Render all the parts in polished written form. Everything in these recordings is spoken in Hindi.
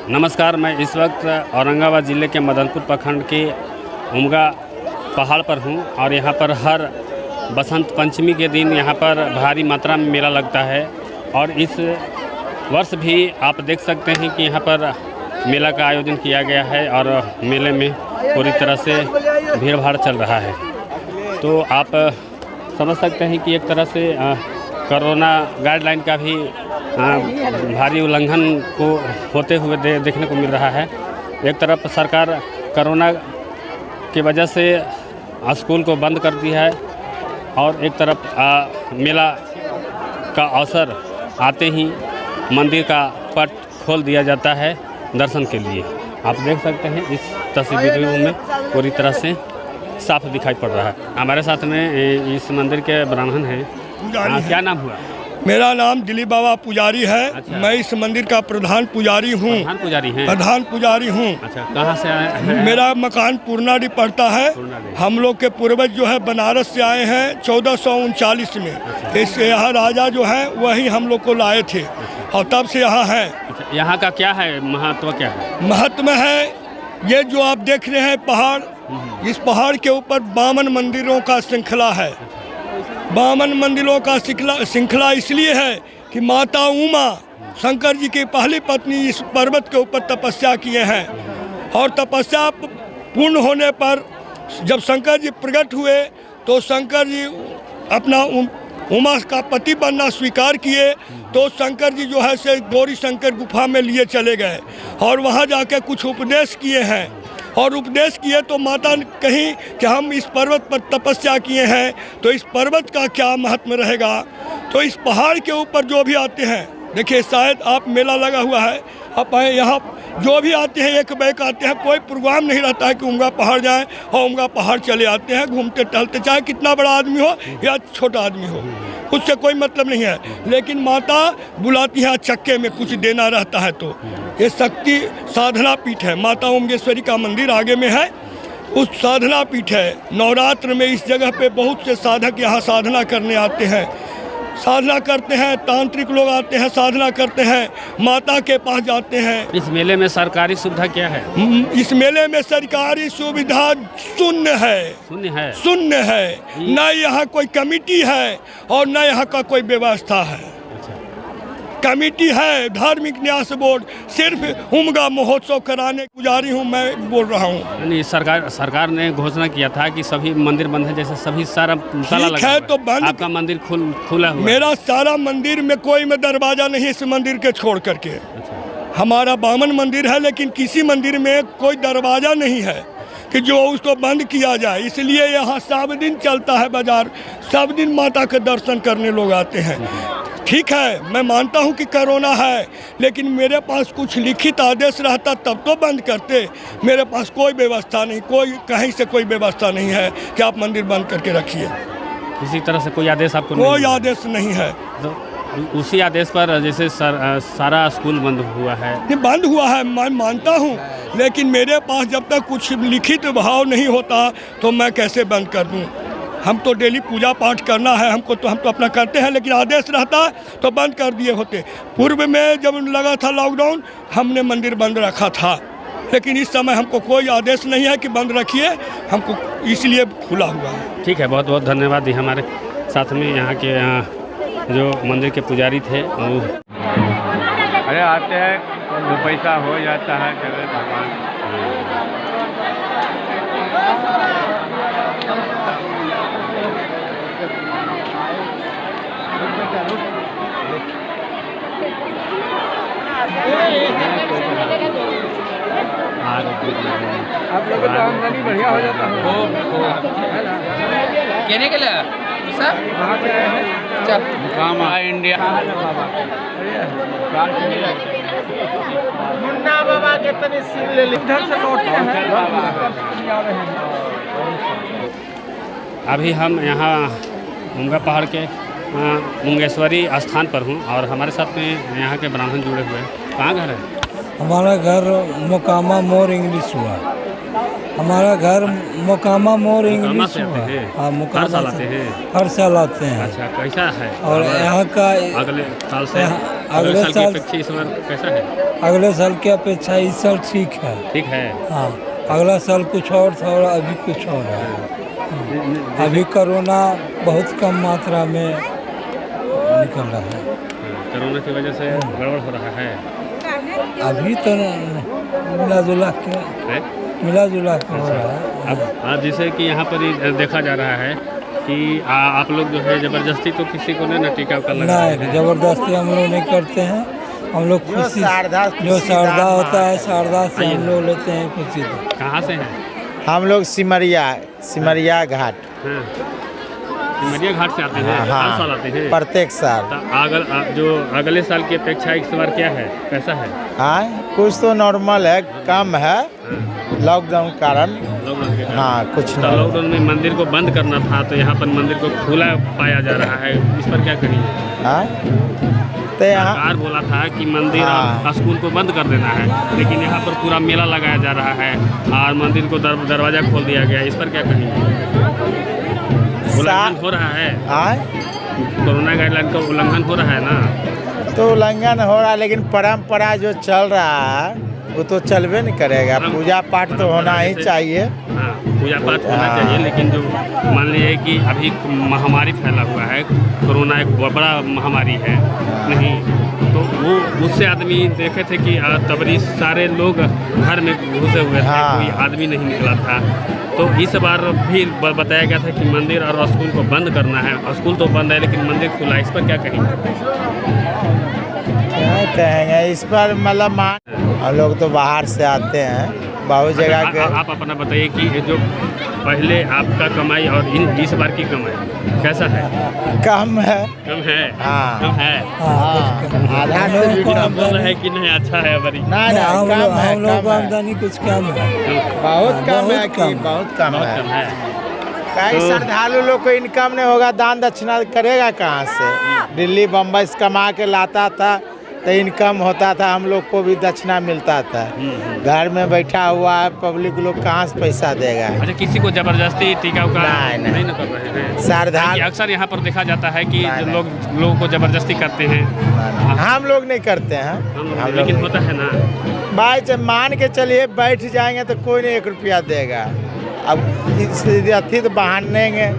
नमस्कार, मैं इस वक्त औरंगाबाद ज़िले के मदनपुर प्रखंड के उमगा पहाड़ पर हूँ और यहाँ पर हर बसंत पंचमी के दिन यहाँ पर भारी मात्रा में मेला लगता है। और इस वर्ष भी आप देख सकते हैं कि यहाँ पर मेला का आयोजन किया गया है और मेले में पूरी तरह से भीड़ भाड़ चल रहा है। तो आप समझ सकते हैं कि एक तरह से कोरोना गाइडलाइन का भी भारी उल्लंघन को होते हुए देखने को मिल रहा है। एक तरफ सरकार कोरोना की वजह से स्कूल को बंद कर दी है और एक तरफ मेला का अवसर आते ही मंदिर का पट खोल दिया जाता है दर्शन के लिए। आप देख सकते हैं इस तस्वीरों में पूरी तरह से साफ दिखाई पड़ रहा है। हमारे साथ में इस मंदिर के ब्राह्मण हैं। क्या नाम हुआ? मेरा नाम दिलीप बाबा पुजारी है। अच्छा। मैं इस मंदिर का प्रधान पुजारी हूँ। प्रधान पुजारी हूँ। अच्छा, कहाँ से आए हैं? मेरा मकान पूर्णाडी पड़ता है। हम लोग के पूर्वज जो है बनारस से आए हैं 1439 में। अच्छा। इस यहाँ राजा जो है वही हम लोग को लाए थे। अच्छा। और तब से यहाँ है। अच्छा, यहाँ का क्या है महत्व? क्या है महत्व? है ये जो आप देख रहे हैं पहाड़, इस पहाड़ के ऊपर 52 मंदिरों का श्रृंखला है। 52 मंदिरों का श्रृंखला इसलिए है कि माता उमा शंकर जी की पहली पत्नी इस पर्वत के ऊपर तपस्या किए हैं। और तपस्या पूर्ण होने पर जब शंकर जी प्रकट हुए तो शंकर जी अपना उमा का पति बनना स्वीकार किए। तो शंकर जी जो है से गौरी शंकर गुफा में लिए चले गए और वहाँ जाके कुछ उपदेश किए हैं। और उपदेश किए तो माता ने कही कि हम इस पर्वत पर तपस्या किए हैं तो इस पर्वत का क्या महत्व रहेगा। तो इस पहाड़ के ऊपर जो भी आते हैं, देखिए शायद आप मेला लगा हुआ है, आप यहाँ जो भी आते हैं एक बैक आते हैं। कोई प्रोग्राम नहीं रहता है कि उमगा पहाड़ जाएं और उमगा पहाड़ चले आते हैं घूमते टहलते, चाहे कितना बड़ा आदमी हो या छोटा आदमी हो, उससे कोई मतलब नहीं है। लेकिन माता बुलाती है चक्के में कुछ देना रहता है। तो ये शक्ति साधना पीठ है, माता ओमगेश्वरी का मंदिर आगे में है, उस साधना पीठ है। नवरात्र में इस जगह पे बहुत से साधक यहाँ साधना करने आते हैं, साधना करते हैं। तांत्रिक लोग आते हैं, साधना करते हैं, माता के पास जाते हैं। इस मेले में सरकारी सुविधा क्या है? इस मेले में सरकारी सुविधा शून्य है। शून्य है। न यहाँ कोई कमेटी है और न यहाँ का कोई व्यवस्था है। कमेटी है धार्मिक न्यास बोर्ड, सिर्फ उमगा महोत्सव कराने पुजारी हूँ मैं, बोल रहा हूँ। सरकार ने घोषणा किया था कि सभी मंदिर बंद है, जैसे सभी सारा ताला लगा है तो बंद। आपका मंदिर खुला हुआ? मेरा सारा मंदिर में कोई में दरवाजा नहीं इस मंदिर के छोड़ करके। हमारा 52 मंदिर है लेकिन किसी मंदिर में कोई दरवाजा नहीं है कि जो उसको बंद किया जाए। इसलिए यहाँ सब दिन चलता है बाजार, सब दिन माता के दर्शन करने लोग आते हैं। ठीक है, मैं मानता हूँ कि कोरोना है, लेकिन मेरे पास कुछ लिखित आदेश रहता तब तो बंद करते। मेरे पास कोई व्यवस्था नहीं, कोई कहीं से कोई व्यवस्था नहीं है कि आप मंदिर बंद करके रखिए। किसी तरह से कोई आदेश आपको? कोई आदेश नहीं है। तो उसी आदेश पर जैसे सारा स्कूल बंद हुआ है? नहीं, बंद हुआ है मैं मानता हूँ, लेकिन मेरे पास जब तक कुछ लिखित भाव नहीं होता तो मैं कैसे बंद कर दूँ। हम तो डेली पूजा पाठ करना है हमको, तो हम तो अपना करते हैं, लेकिन आदेश रहता तो बंद कर दिए होते। पूर्व में जब लगा था लॉकडाउन हमने मंदिर बंद रखा था, लेकिन इस समय हमको कोई आदेश नहीं है कि बंद रखिए, हमको इसलिए खुला हुआ है। ठीक है, बहुत बहुत धन्यवाद। ये हमारे साथ में यहाँ के जो मंदिर के पुजारी थे वो अरे आते हैं तो पैसा हो जाता है भगवान। आप लोगों को आमदनी बढ़िया हो जाता है। कहने के लिए सर कहाँ से आए हैं? चल काम इंडिया। मुन्ना बाबा के तनी सीन ले इधर से लौटते हैं। अभी हम यहाँ उमगा पहाड़ के मुंगेश्वरी स्थान पर हूँ और हमारे साथ में यहाँ के ब्राह्मण जुड़े हुए हैं। कहाँ घर है? हमारा घर मोकामा मोर इंग्लिश हुआ। हमारा घर मोकामा मोर इंग्लिश हुआ। हाँ, हर साल आते हैं? हर साल आते हैं। अच्छा, कैसा है? और यहाँ का अगले साल से अगले की साल अपेक्षा इस बार कैसा है? अगले साल की अपेक्षा इस साल ठीक है। ठीक है। हाँ, अगला साल कुछ और था और अभी कुछ और है। अभी कोरोना बहुत कम मात्रा में निकल रहा है। कोरोना की वजह से गड़बड़ हो रहा है। अभी तो मिला जुला के है? हो रहा है। अब जैसे कि यहाँ पर ही देखा जा रहा है कि आप लोग जो है जबरदस्ती तो किसी को नहीं ना टीका का लगा रहे नहीं, हैं। जबरदस्ती हम लोग नहीं करते हैं। हम लोग खुशी जो शारदा होता है, शारदा से हम लोग लेते हैं खुशी से। कहाँ से हैं? हम लोग सिमरिया घाट हाँ, सिमरिया घाट से आते हैं। हर साल आते हैं। प्रत्येक साल। तो जो अगले साल की अपेक्षा इस बार क्या है, कैसा है? हाँ, कुछ तो नॉर्मल है, कम है लॉकडाउन कारण। लॉकडाउन के कारण। हाँ, कुछ तो नहीं। लॉकडाउन में मंदिर को बंद करना था, तो यहाँ पर मंदिर को खुला पाया जा रहा है, इस पर क्या कहेंगे? हाँ, तो यहाँ सरकार बोला था कि मंदिर हाँ। और स्कूल को बंद कर देना है, लेकिन यहाँ पर पूरा मेला लगाया जा रहा है और मंदिर को दरवाजा खोल दिया गया, इस पर क्या कहेंगे? उल्लंघन हो रहा है। कोरोना गाइडलाइन का उल्लंघन हो रहा है ना? तो उल्लंघन हो रहा है, लेकिन परंपरा जो चल रहा है वो तो चलबे नहीं करेगा। पूजा पाठ तो होना ही चाहिए। हाँ, पूजा पाठ होना चाहिए, लेकिन जो मान लीजिए कि अभी महामारी फैला हुआ है, कोरोना एक बड़ा महामारी है नहीं, तो वो उससे आदमी देखे थे कि तबरी सारे लोग घर में घुसे हुए थे। हाँ। कोई आदमी नहीं निकला था। तो इस बार भी बताया गया था कि मंदिर और स्कूल को बंद करना है। स्कूल तो बंद है लेकिन मंदिर खुला है, इस पर क्या कहेंगे? क्या कहेंगे इस पर? मतलब हम लोग तो बाहर से आते हैं बहुत जगह के। आप अपना बताइए कि ये जो पहले आपका कमाई और इस बार की कमाई कैसा है? कम है। कम है। हाँ। कम है। आधा से भी कम बोल रहे हैं कि नहीं अच्छा है बड़ी? नहीं, हम लोग का आमदनी कुछ कम है। बहुत कम है कि बहुत कम बहुत है। कम है। कई श्रद्धालु लोग को इनकम नहीं होगा, दान दक्षिणा करेगा कहाँ से? दिल्ली बम्बई से कमा के लाता था तो इनकम होता था, हम लोग को भी दक्षिणा मिलता था। घर में बैठा हुआ है पब्लिक लोग, कहाँ से पैसा देगा? अच्छा, किसी को जबरदस्ती टीका का नहीं, नहीं न कर रहे हैं? श्रद्धालु अक्सर यहाँ पर देखा जाता है कि नहीं। लोगों को जबरदस्ती करते हैं। हम लोग नहीं करते हैं। हम लेकिन लोग होता है ना। भाई जब मान के चलिए बैठ जाएंगे तो कोई नहीं 1 रुपया देगा। अब अथी तो बहानेंगे।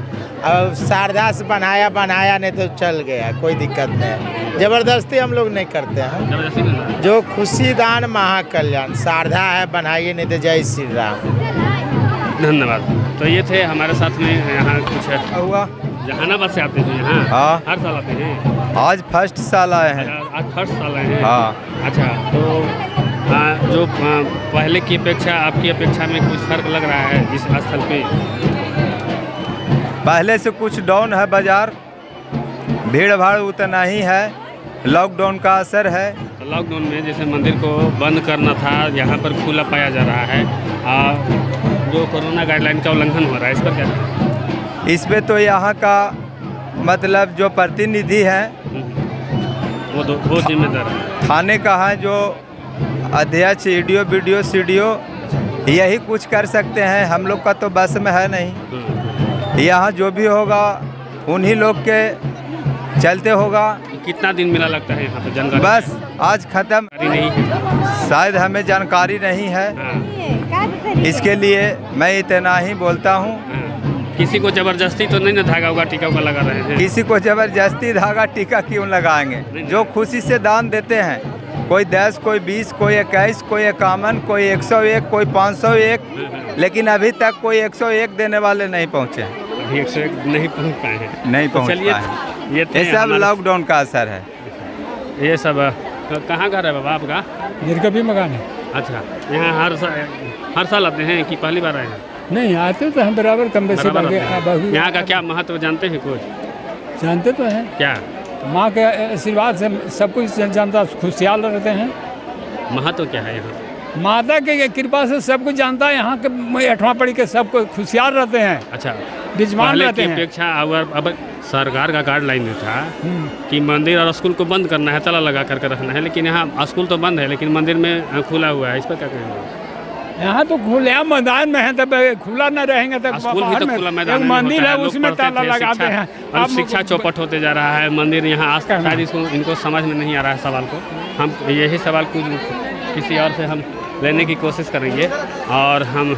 अब शारदा से बनाया नहीं तो चल गया, कोई दिक्कत नहीं। जबरदस्ती हम लोग नहीं करते हैं। जबरदस्ती नहीं। जो खुशी दान महाकल्याण, शारदा है बनाइए नहीं तो जय श्री राम। धन्यवाद। तो ये थे हमारे साथ में यहाँ कुछ हुआ। जहानाबाद से आते हैं यहाँ? हाँ। हर साल आते हैं? आज फर्स्ट साल आए हैं। आज फर्स्ट साल आए हैं? हाँ। अच्छा, तो जो पहले की अपेक्षा आपकी अपेक्षा में कुछ फर्क लग रहा है इस स्थल पे? पहले से कुछ डाउन है बाजार, भीड़ भाड़ उतना ही है, लॉकडाउन का असर है। तो लॉकडाउन में जैसे मंदिर को बंद करना था, यहाँ पर खुला पाया जा रहा है, जो कोरोना गाइडलाइन का उल्लंघन हो रहा है, इस पर क्या कहें? इस पे तो यहाँ का मतलब जो प्रतिनिधि है वो जिम्मेदार है। थाने का है, जो अध्यक्ष EDO BDO CDO यही कुछ कर सकते हैं। हम लोग का तो बस में है नहीं। यहाँ जो भी होगा उन्हीं लोग के चलते होगा। कितना दिन मेला लगता है यहाँ पे, जानकारी? बस आज ख़त्म नहीं है, शायद हमें जानकारी नहीं है। हाँ। इसके लिए मैं इतना ही बोलता हूँ। हाँ। किसी को जबरदस्ती तो नहीं ना धागा होगा टीका का लगा रहे हैं? किसी को जबरदस्ती धागा टीका क्यों लगाएंगे? जो खुशी से दान देते हैं, कोई 10, कोई 20, कोई 21, कोई 51, कोई 101, कोई 501, लेकिन अभी तक कोई 101 देने वाले नहीं पहुँचे। अभी 101 नहीं पहुँच पाए हैं। नहीं पहुँच चलिए, पाए। ये सब लॉकडाउन का असर है। ये सब कहाँ घर है बाबा आपका? निर्गभी मकान है। अच्छा, यहाँ हर साल आते हैं कि पहली बार आए हैं? नहीं, आते तो हम बराबर कम बेसी बराबर बन आते हैं। गए। यहाँ का क्या महत्व जानते हैं कुछ? जानते तो हैं। क्या माँ के आशीर्वाद से सब कुछ जानता, खुशहाल रहते हैं। महत्व क्या है यहाँ? माता के कृपा से सब कुछ जानता है। यहाँ के 8वां पढ़ी के सब कुछ खुशहाल रहते हैं, अच्छा, विजमान पहले रहते की हैं। अपेक्षा अब सरकार का गाइडलाइन में था कि मंदिर और स्कूल को बंद करना है, ताला लगा करके रखना है, लेकिन यहाँ स्कूल तो बंद है लेकिन मंदिर में खुला हुआ है, इस पर क्या कहेंगे? यहाँ तो खुले मैदान में है, तब खुला न रहेंगे तब स्कूल भी तो खुला मैदान एक में मंदिर होता है, लोग उसमें पढ़ते ताला थे, लगाते हैं। अब शिक्षा चौपट होते जा रहा है। मंदिर यहाँ आज तक शायद इनको समझ में नहीं आ रहा है सवाल को। हम यही सवाल कुछ किसी और से हम लेने की कोशिश करेंगे। और हम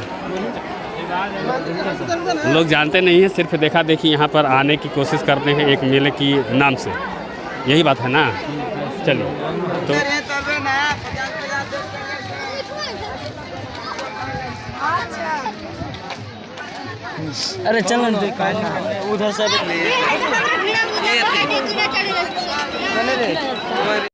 लोग जानते नहीं हैं, सिर्फ देखा देखी यहाँ पर आने की कोशिश करते हैं एक मेले की नाम से। यही बात है ना। चलिए तो अरे चलो उधर से